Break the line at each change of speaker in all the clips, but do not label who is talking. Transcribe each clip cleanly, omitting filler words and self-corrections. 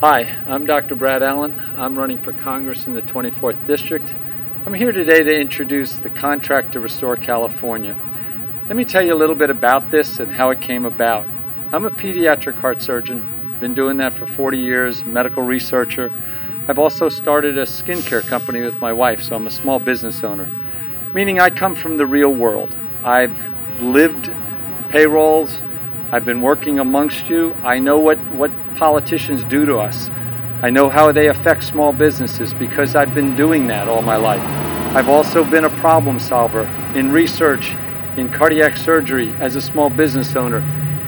Hi, I'm Dr. Brad Allen. I'm running for Congress in the 24th District. I'm here today to introduce the Contract to Restore California. Let me tell you a little bit about this and how it came about. I'm a pediatric heart surgeon, been doing that for 40 years, medical researcher. I've also started a skincare company with my wife, so I'm a small business owner, meaning I come from the real world. I've lived payrolls, I've been working amongst you. I know what politicians do to us. I know how they affect small businesses because I've been doing that all my life. I've also been a problem solver in research, in cardiac surgery as a small business owner.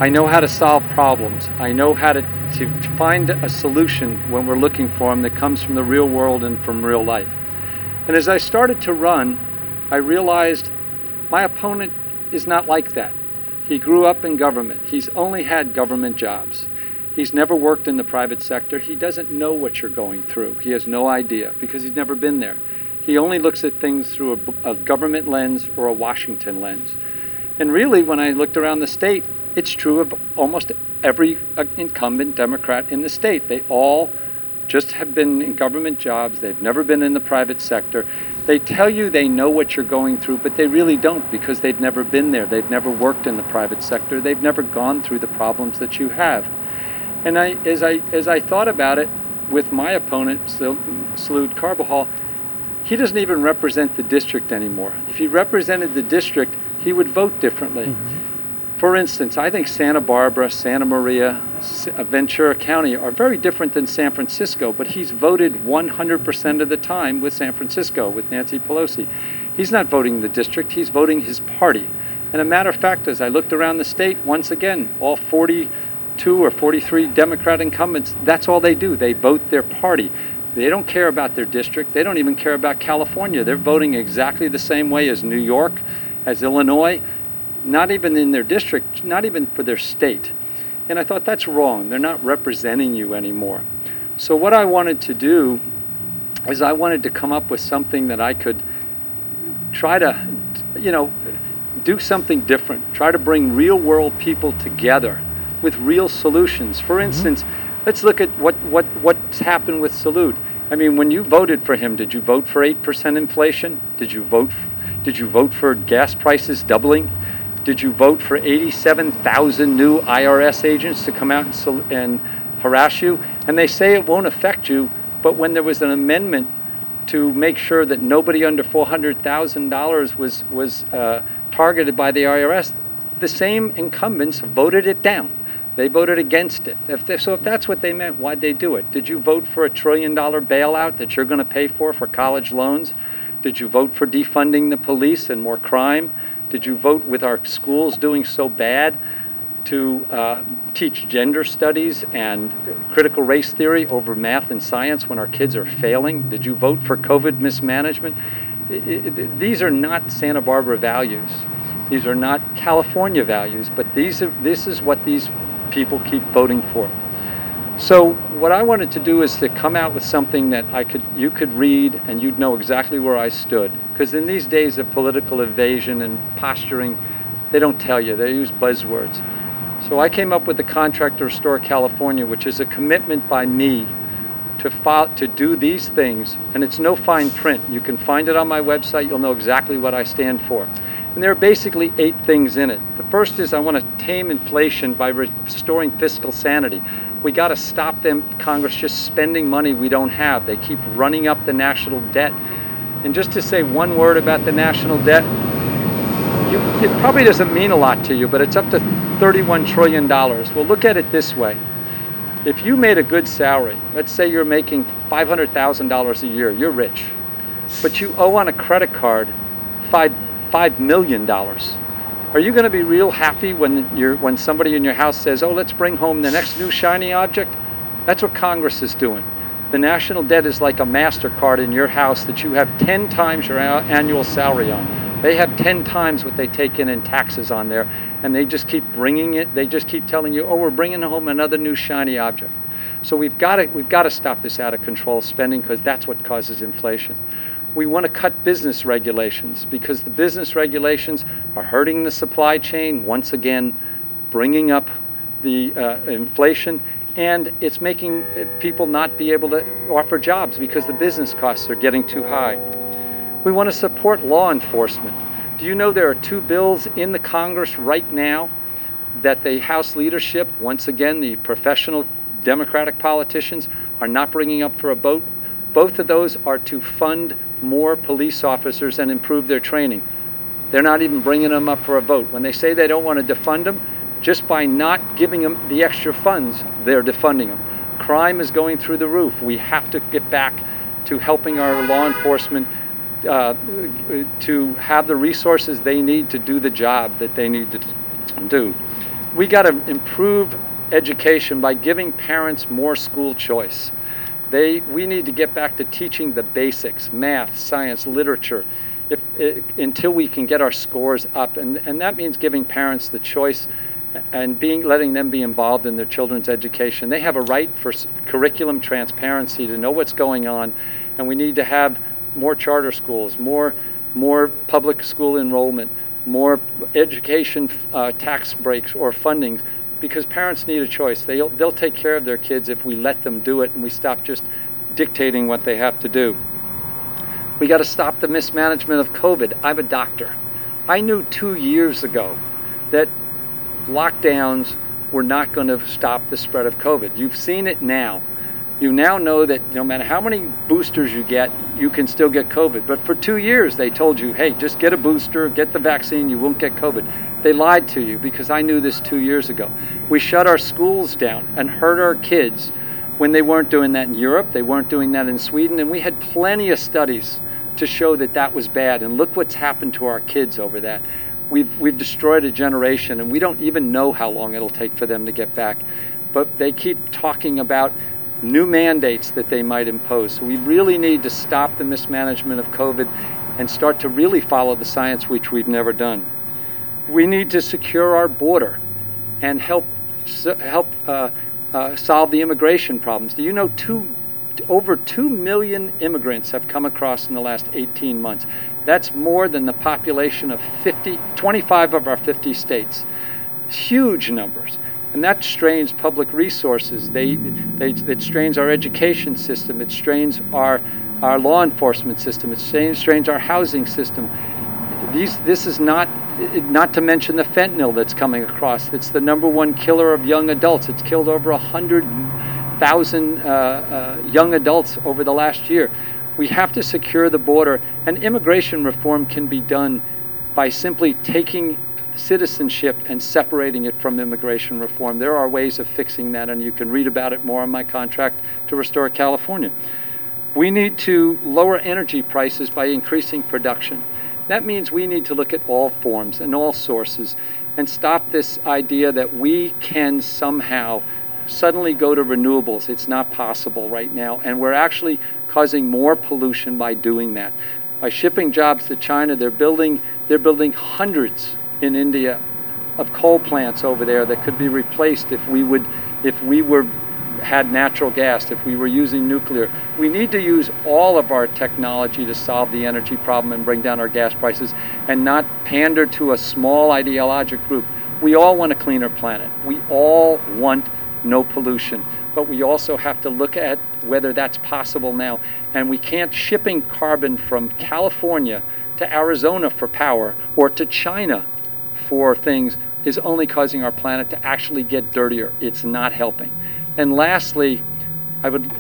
I know how to solve problems. I know how to find a solution when we're looking for them that comes from the real world and from real life. And as I started to run, I realized my opponent is not like that. He grew up in government. He's only had government jobs. He's never worked in the private sector. He doesn't know what you're going through. He has no idea because he's never been there. He only looks at things through a government lens or a Washington lens. And really, when I looked around the state, it's true of almost every incumbent Democrat in the state. They all just have been in government jobs. They've never been in the private sector. They tell you they know what you're going through, but they really don't because they've never been there. They've never worked in the private sector. They've never gone through the problems that you have. And as I thought about it with my opponent, Salud Carbajal, he doesn't even represent the district anymore. If he represented the district, he would vote differently. Mm-hmm. For instance, I think Santa Barbara, Santa Maria, Ventura County are very different than San Francisco, but he's voted 100% of the time with San Francisco, with Nancy Pelosi. He's not voting the district, he's voting his party. And a matter of fact, as I looked around the state, once again, all 42 or 43 Democrat incumbents, that's all they do. They vote their party. They don't care about their district. They don't even care about California. They're voting exactly the same way as New York, as Illinois, not even in their district, not even for their state. And I thought that's wrong. They're not representing you anymore. So what I wanted to do is I wanted to come up with something that I could try to, do something different, try to bring real world people together with real solutions. For instance, let's look at what's happened with Salud. I mean, when you voted for him, did you vote for 8% inflation? Did you vote for gas prices doubling? Did you vote for 87,000 new IRS agents to come out and harass you? And they say it won't affect you, but when there was an amendment to make sure that nobody under $400,000 was targeted by the IRS, the same incumbents voted it down. They voted against it. If that's what they meant, why'd they do it? Did you vote for a $1 trillion bailout that you're going to pay for college loans? Did you vote for defunding the police and more crime? Did you vote with our schools doing so bad to teach gender studies and critical race theory over math and science when our kids are failing? Did you vote for COVID mismanagement? These are not Santa Barbara values. These are not California values, but this is what these people keep voting for. So what I wanted to do is to come out with something that you could read and you'd know exactly where I stood. Because in these days of political evasion and posturing, they don't tell you, they use buzzwords. So I came up with the Contract to Restore California, which is a commitment by me to do these things, and it's no fine print. You can find it on my website, you'll know exactly what I stand for. And there are basically 8 things in it. The first is I want to tame inflation by restoring fiscal sanity. We got to stop them, Congress, just spending money we don't have. They keep running up the national debt. And just to say one word about the national debt, it probably doesn't mean a lot to you, but it's up to $31 trillion. Well, look at it this way. If you made a good salary, let's say you're making $500,000 a year, you're rich, but you owe on a credit card $5 million. Are you going to be real happy when somebody in your house says, oh, let's bring home the next new shiny object? That's what Congress is doing. The national debt is like a MasterCard in your house that you have 10 times your annual salary on. They have 10 times what they take in taxes on there, and they just keep bringing it. They just keep telling you, oh, we're bringing home another new shiny object. So we've got to stop this out of control spending, because that's what causes inflation. We want to cut business regulations, because the business regulations are hurting the supply chain, once again, bringing up the inflation, and it's making people not be able to offer jobs because the business costs are getting too high. We want to support law enforcement. Do you know there are 2 bills in the Congress right now that the House leadership, once again the professional Democratic politicians, are not bringing up for a vote? Both of those are to fund more police officers and improve their training. They're not even bringing them up for a vote. When they say they don't want to defund them, just by not giving them the extra funds, they're defunding them. Crime is going through the roof. We have to get back to helping our law enforcement to have the resources they need to do the job that they need to do. We got to improve education by giving parents more school choice. We need to get back to teaching the basics, math, science, literature, until we can get our scores up. And that means giving parents the choice and letting them be involved in their children's education. They have a right for curriculum transparency, to know what's going on, and we need to have more charter schools, more public school enrollment, more education tax breaks or funding, because parents need a choice. They'll take care of their kids if we let them do it and we stop just dictating what they have to do. We got to stop the mismanagement of COVID. I'm a doctor. I knew 2 years ago that lockdowns were not going to stop the spread of COVID. You've seen it now. You now know that no matter how many boosters you get, you can still get COVID. But for 2 years, they told you, hey, just get a booster, get the vaccine, you won't get COVID. They lied to you, because I knew this 2 years ago. We shut our schools down and hurt our kids when they weren't doing that in Europe, they weren't doing that in Sweden, and we had plenty of studies to show that that was bad. And look what's happened to our kids over that. We've destroyed a generation, and we don't even know how long it'll take for them to get back. But they keep talking about new mandates that they might impose. So we really need to stop the mismanagement of COVID and start to really follow the science, which we've never done. We need to secure our border and help solve the immigration problems. Do you know over 2 million immigrants have come across in the last 18 months? That's more than the population of 25 of our 50 states. Huge numbers. And that strains public resources. It strains our education system. It strains our law enforcement system. It strains our housing system. This is not to mention the fentanyl that's coming across. It's the #1 killer of young adults. It's killed over 100,000 young adults over the last year. We have to secure the border, and immigration reform can be done by simply taking citizenship and separating it from immigration reform. There are ways of fixing that, and you can read about it more on my contract to restore California. We need to lower energy prices by increasing production. That means we need to look at all forms and all sources and stop this idea that we can somehow suddenly go to renewables. It's not possible right now, and we're actually causing more pollution by doing that. By shipping jobs to China, they're building hundreds in India of coal plants over there that could be replaced if we had natural gas, if we were using nuclear. We need to use all of our technology to solve the energy problem and bring down our gas prices, and not pander to a small ideologic group. We all want a cleaner planet. We all want no pollution, but we also have to look at whether that's possible now. And we can't shipping carbon from California to Arizona for power, or to China for things, is only causing our planet to actually get dirtier. It's not helping. And lastly,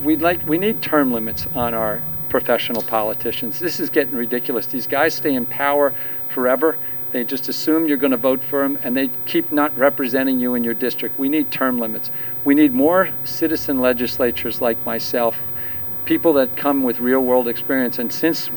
we need term limits on our professional politicians. This is getting ridiculous. These guys stay in power forever. They just assume you're going to vote for them, and they keep not representing you in your district. We need term limits. We need more citizen legislatures like myself, people that come with real-world experience. And since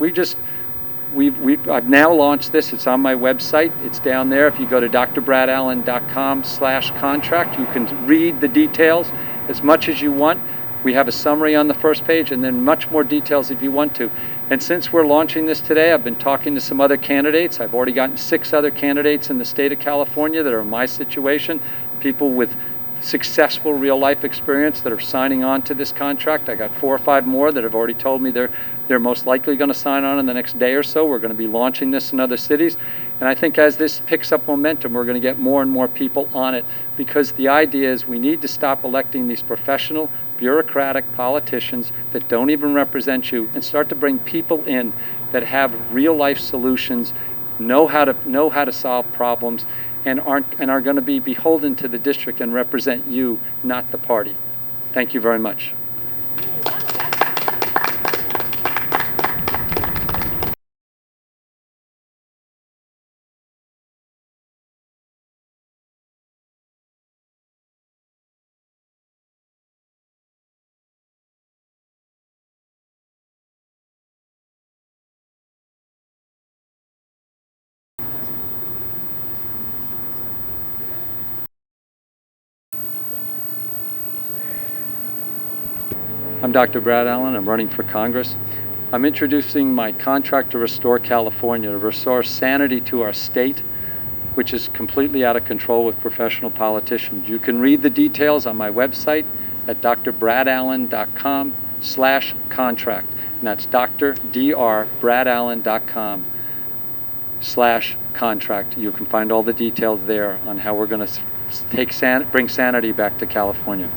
I've now launched this. It's on my website. It's down there. If you go to drbradallen.com/contract, you can read the details as much as you want. We have a summary on the first page, and then much more details if you want to. And since we're launching this today, I've been talking to some other candidates. I've already gotten 6 other candidates in the state of California that are in my situation, people with successful real life experience that are signing on to this contract. I got 4 or 5 more that have already told me they're most likely going to sign on in the next day or so. We're going to be launching this in other cities. And I think as this picks up momentum, we're going to get more and more people on it, because the idea is we need to stop electing these professional, bureaucratic politicians that don't even represent you, and start to bring people in that have real life solutions, know how to solve problems, and are going to be beholden to the district and represent you, not the party. Thank you very much. I'm Dr. Brad Allen. I'm running for Congress. I'm introducing my contract to restore California, to restore sanity to our state, which is completely out of control with professional politicians. You can read the details on my website at drBradAllen.com/contract. And that's drbradallen.com/contract. You can find all the details there on how we're going to bring sanity back to California.